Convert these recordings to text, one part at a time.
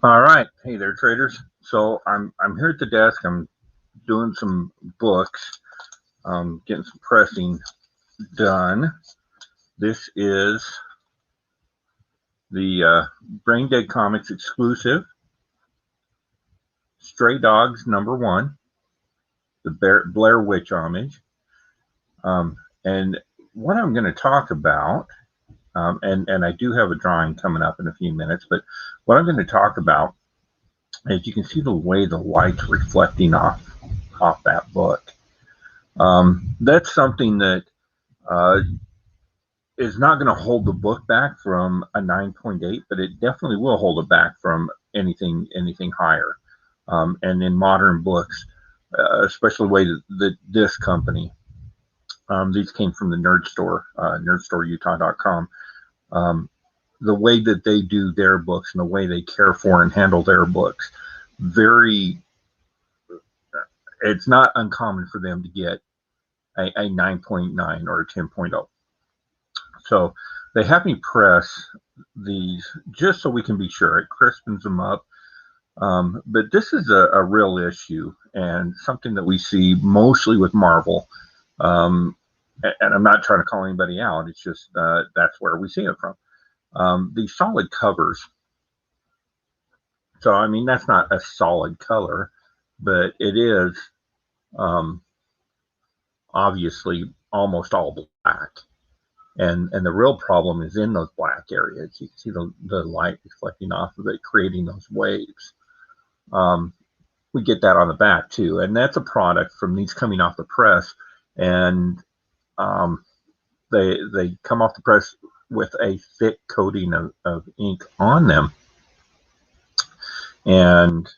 All right, hey there, traders. So I'm here at the desk. I'm doing some books, getting some pressing done. This is the Brain Dead Comics exclusive, Stray Dogs #1, the Blair Witch homage. And what I'm going to talk about, and I do have a drawing coming up in a few minutes, but what I'm going to talk about is you can see the way the light's reflecting off that book. That's something that uh, is not going to hold the book back from a 9.8, but it definitely will hold it back from anything higher. And in modern books, especially the way that this company, these came from the Nerd Store, nerdstoreutah.com. Um, the way that they do their books and the way they care for and handle their books, very, it's not uncommon for them to get a 9.9 or a 10.0. So they have me press these just so we can be sure. It crispens them up. But this is a real issue and something that we see mostly with Marvel. And I'm not trying to call anybody out. It's just that's where we see it from. These solid covers. So, I mean, that's not a solid color, but it is um, obviously almost all black. And the real problem is in those black areas. You can see the light reflecting off of it, creating those waves. Um, we get that on the back too, and that's a product from these coming off the press, and um, they come off the press with a thick coating of ink on them, and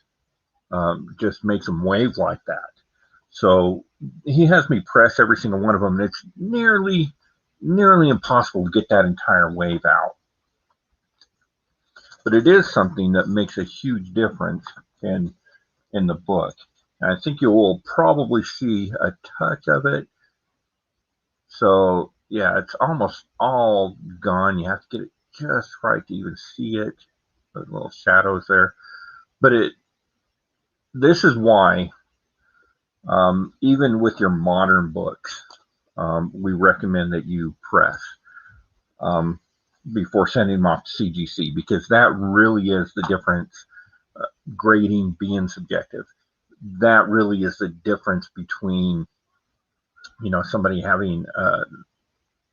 just makes them wave like that. So he has me press every single one of them, and it's nearly impossible to get that entire wave out. But it is something that makes a huge difference in the book. And I think you will probably see a touch of it. So yeah, it's almost all gone. You have to get it just right to even see it. Those little shadows there. But this is why even with your modern books, we recommend that you press um, before sending them off to CGC, because that really is the difference. Grading being subjective, that really is the difference between somebody having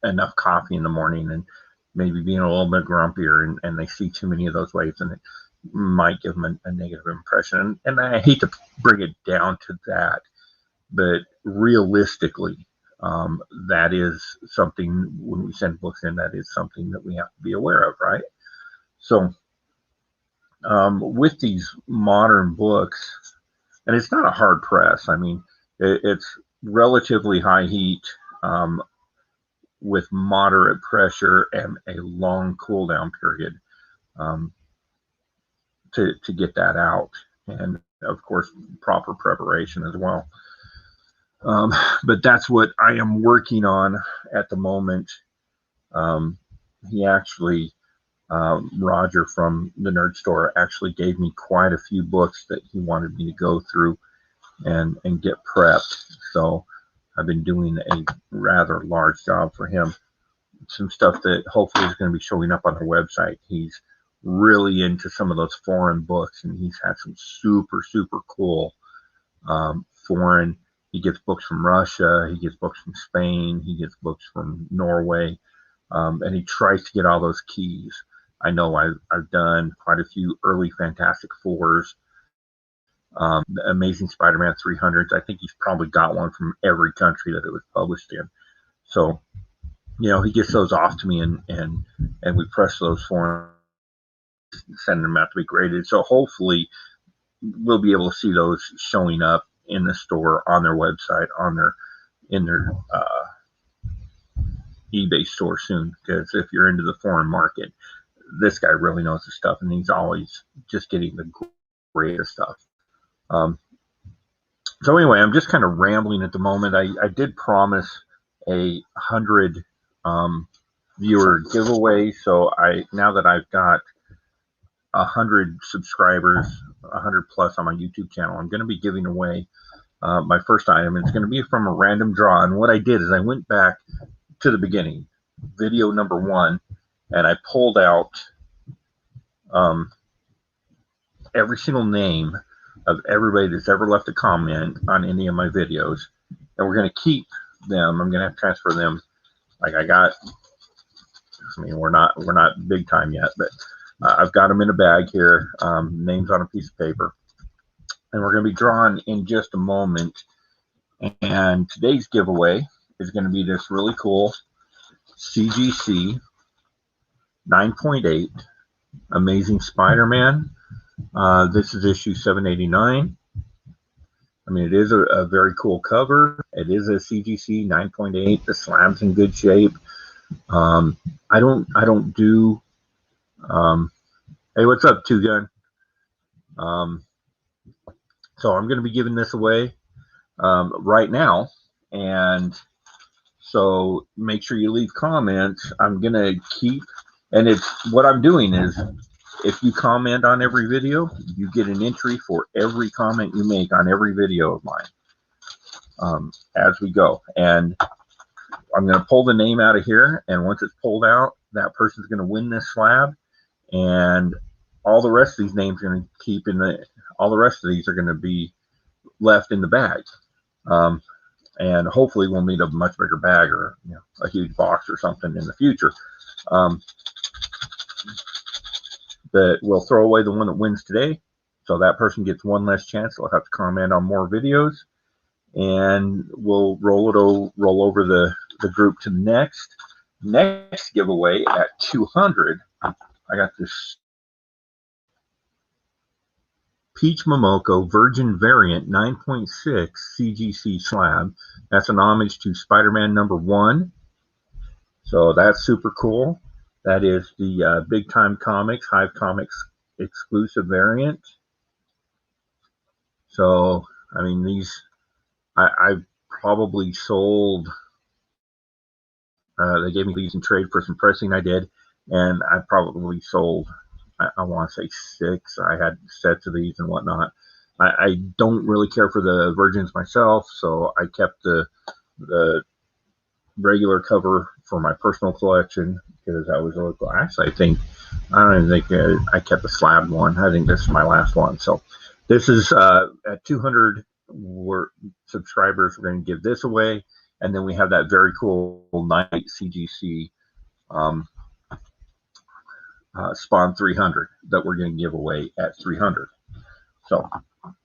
enough coffee in the morning and maybe being a little bit grumpier, and they see too many of those waves, and it might give them a negative impression. And I hate to bring it down to that, but realistically, that is something, when we send books in, that is something that we have to be aware of, right? So with these modern books, and it's not a hard press. I mean, it's relatively high heat, with moderate pressure and a long cool down period, um, to get that out. And of course, proper preparation as well. But that's what I am working on at the moment. Um, he actually, Roger from the Nerd Store, actually gave me quite a few books that he wanted me to go through and get prepped. So I've been doing a rather large job for him. Some stuff that hopefully is going to be showing up on our website. He's really into some of those foreign books, and he's had some super cool foreign. He gets books from Russia, he gets books from Spain, he gets books from Norway, and he tries to get all those keys. I know I've done quite a few early Fantastic Fours, the Amazing Spider-Man 300s. I think he's probably got one from every country that it was published in. So he gets those off to me, and we press those for him, send them out to be graded. So hopefully we'll be able to see those showing up in the store, on their website, in their eBay store soon. Because if you're into the foreign market, this guy really knows his stuff, and he's always just getting the greatest stuff. Um, so anyway, I'm just kind of rambling at the moment. I did promise a 100 viewer giveaway. So now that I've got 100 subscribers, 100 plus on my YouTube channel, I'm going to be giving away my first item. It's going to be from a random draw. And what I did is I went back to the beginning, video number 1, and I pulled out every single name of everybody that's ever left a comment on any of my videos, and we're going to keep them. I'm going to have to transfer them. Like I mean, we're not big time yet, but I've got them in a bag here, names on a piece of paper, and we're going to be drawing in just a moment. And today's giveaway is going to be this really cool CGC 9.8 Amazing Spider-Man. This is issue 789. I mean, it is a very cool cover. It is a CGC 9.8. The slab's in good shape. I don't do. Hey, what's up, Two Gun? So I'm going to be giving this away right now, and so make sure you leave comments. I'm going to keep, and it's what I'm doing is, if you comment on every video, you get an entry for every comment you make on every video of mine as we go. And I'm going to pull the name out of here, and once it's pulled out, that person's going to win this slab, and all the rest of these names are going to keep in the, all the rest of these are going to be left in the bag. And hopefully we'll need a much bigger bag, or a huge box or something in the future. But we'll throw away the one that wins today, so that person gets one less chance. They'll have to comment on more videos, and we'll roll over the group to the next giveaway at 200. I got this Peach Momoko Virgin Variant 9.6 CGC slab. That's an homage to Spider-Man #1. So that's super cool. That is the Big Time Comics, Hive Comics exclusive variant. So, I mean, these, I've probably sold, they gave me these in trade for some pressing I did, and I probably sold, I want to say 6. I had sets of these and whatnot. I don't really care for the Virgins myself, so I kept the regular cover for my personal collection, because that was really cool. Actually, I don't even think I kept the slab one. I think this is my last one. So this is at 200 subscribers, we're going to give this away, and then we have that very cool Night CGC Spawn 300 that we're going to give away at 300. So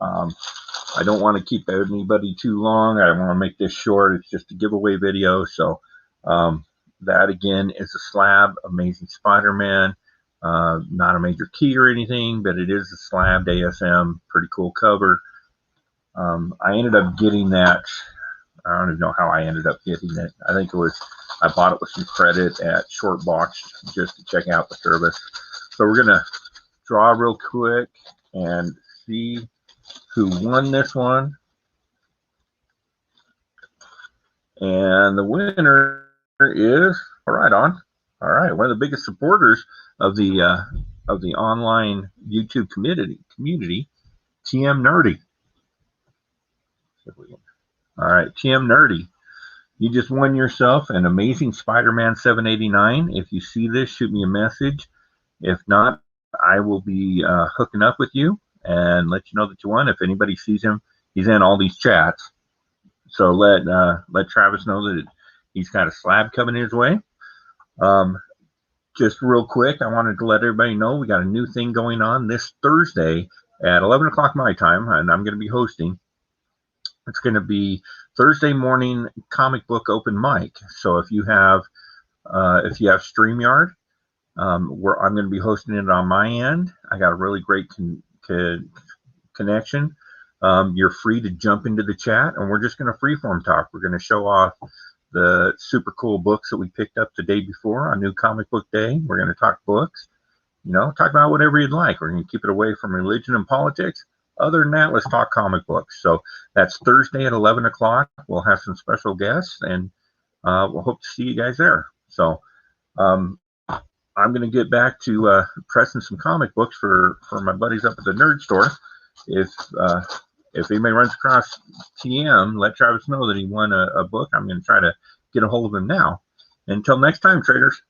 I don't want to keep anybody too long. I want to make this short. It's just a giveaway video. So that again is a slab, Amazing Spider-Man. Not a major key or anything, but it is a slab ASM. Pretty cool cover. I ended up getting that. I don't even know how I ended up getting it. I think it was, I bought it with some credit at Short Box just to check out the service. So we're going to draw real quick and see who won this one. And the winner is, right on. All right, one of the biggest supporters of the online YouTube community, TM Nerdy. All right, TM Nerdy, you just won yourself an Amazing Spider-Man 789. If you see this, shoot me a message. If not, I will be hooking up with you and let you know that you won. If anybody sees him, he's in all these chats. So let Travis know that he's got a slab coming his way. Just real quick, I wanted to let everybody know we got a new thing going on this Thursday at 11 o'clock my time, and I'm going to be hosting. It's going to be Thursday morning comic book open mic. So if you have StreamYard, where I'm going to be hosting it on my end. I got a really great connection. You're free to jump into the chat, and we're just going to freeform talk. We're going to show off the super cool books that we picked up the day before on New Comic Book Day. We're going to talk books, talk about whatever you'd like. We're going to keep it away from religion and politics. Other than that, let's talk comic books. So that's Thursday at 11 o'clock. We'll have some special guests, and we'll hope to see you guys there. So I'm going to get back to pressing some comic books for my buddies up at the nerd store. If anybody runs across TM, let Travis know that he won a book. I'm going to try to get a hold of him now. Until next time, traders.